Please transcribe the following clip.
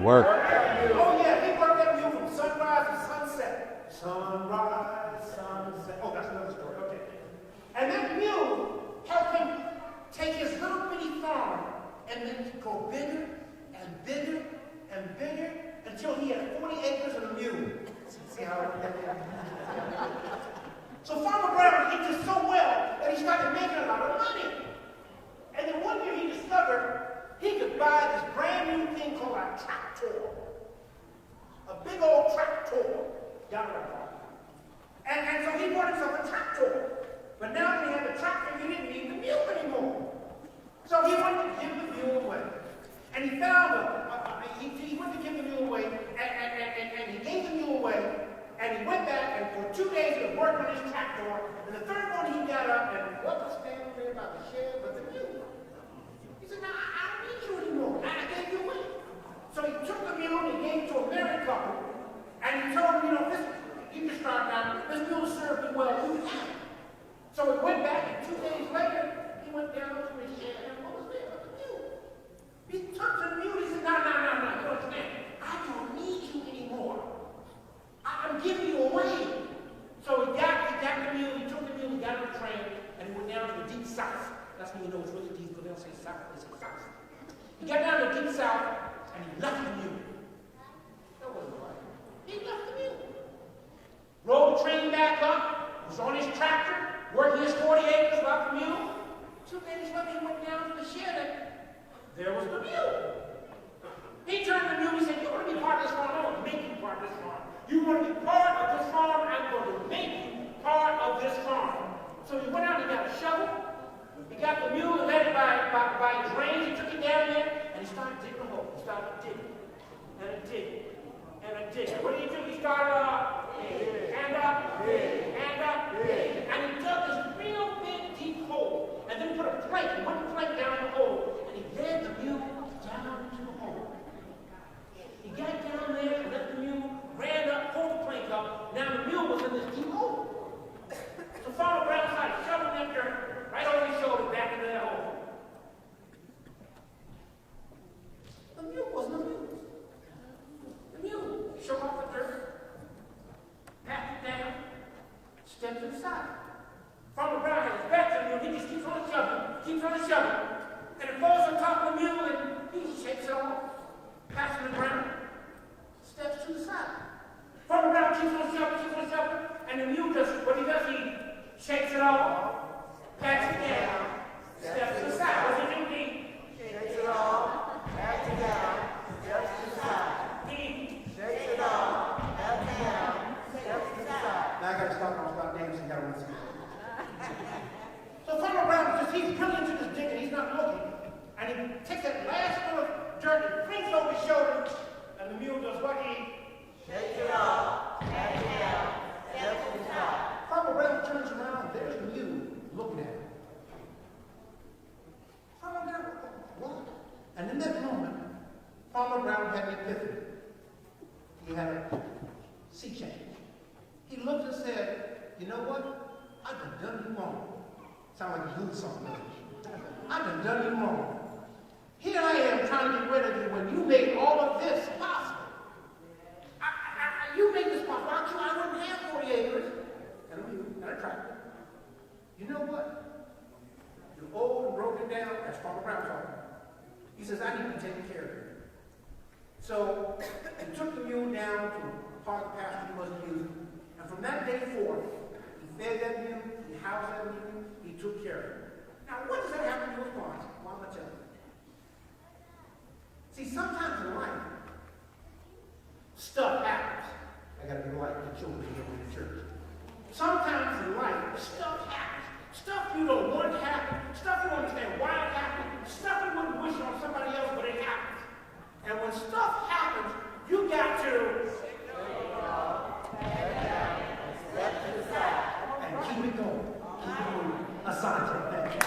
Work. Oh yeah, he worked that mule from sunrise to sunset. Sunrise, sunset. Oh, that's another story. Okay. And that mule helped him take his little bitty farm and then go bigger and bigger and bigger until he had 40 acres of a mule. See how that is? So Farmer Brown did this so well that he started making a lot of money. And then one year he discovered he could buy this brand new thing called a tractor. A big old tractor down the road. And so he bought himself a tractor. But now that he had the tractor, he didn't need the mule anymore. So he wanted to give the mule away. And he found he went to give the mule away, and he gave the mule away, and he went back, and for 2 days he was working on his tractor, and the third morning he got up, and what was standing there about the shed but the mule? He said, "No, I don't need you anymore. I gave you away." So he took the mule and he gave it to a married couple, and he told them, you can start now. This mule served me well. You can have it. So he went back, and 2 days later, he went down to his shed, and what was there but the mule? He took the mule, he said, no, you don't understand. I don't need you anymore. I'm giving you away. So he got the mule, he took the mule, he got on the train, and he went down to the deep south. That's when you know it's really deep, because they don't say south, they say south. He got down to the deep south, and he left the mule. That wasn't right. He left the mule. Rode the train back up, was on his tractor, working his 40 acres, left the mule. 2 days later, he went down to the shed, and there was the mule. He turned to the mule, he said, "You want to be part of this farm? I want to make you part of this farm. You want to be part of this farm? I'm going to make you part of this farm." So he went out and got a shovel. He got the mule and led it by his reins. He took it down there, and he started digging a hole. He started digging, and digging, and digging. What did he do? He started up, and up, and up, and he dug this real big, deep hole, and then he put a plank, a wooden plank down in the hole, and he led the mule down into the hole. He got down there and let the mule ran up, pulled the plank up. Now the mule was in this deep hole. So Farmer Brown started shoveling that dirt right over his shoulder back into that hole. The mule wasn't a mule. The mule shook off the dirt, packed it down, stepped to the side. Farmer Brown had his back to the mule. He just keeps on shoving, and it falls on top of the mule, and he shakes it off, passes it around, steps to the side. Farmer Brown keeps on shoving, and the mule just, what he does, he shakes it off, pats it down, steps to the side. What's he do? He shakes it off, pats it down, steps to the side. He shakes it off, pats it down, steps to the side. Now I got to stop dancing, got to run. So Farmer Brown he's drilling into this dig, and he's not looking, and he takes that last little dirt and flings over his shoulder, and the mule does what? He shakes it off, pats it down, steps to the side. Farmer Brown turns around, there's the mule looking at him. Farmer Brown, what? And in that moment, Farmer Brown had an epiphany. He had a sea change. He looked and said, "You know what? I've done you wrong." Sound like a blues song, doesn't it? I've done you wrong. Here I am trying to get rid of you when you made all of this possible. You made this possible. I wouldn't have 40 acres and a mule and a tractor. You know what? You're old and broken down. That's Farmer Brown talking. He says, "I need to take care of you." So he took the mule down to a part of the pasture he wasn't using, and from that day forth, he fed that mule, he housed that mule, he took care of it. Now, what does that have to do with farming? Well, I'm going to tell you. See, sometimes in life, stuff happens. I got to be like the children here in the church. Sometimes in life, stuff happens. Stuff you don't want to happen. Stuff you don't understand why it happened. Stuff you wouldn't wish on somebody else, but it happens. And when stuff happens, you got to step to the side and keep it going. Keep it moving. Asante, thank you.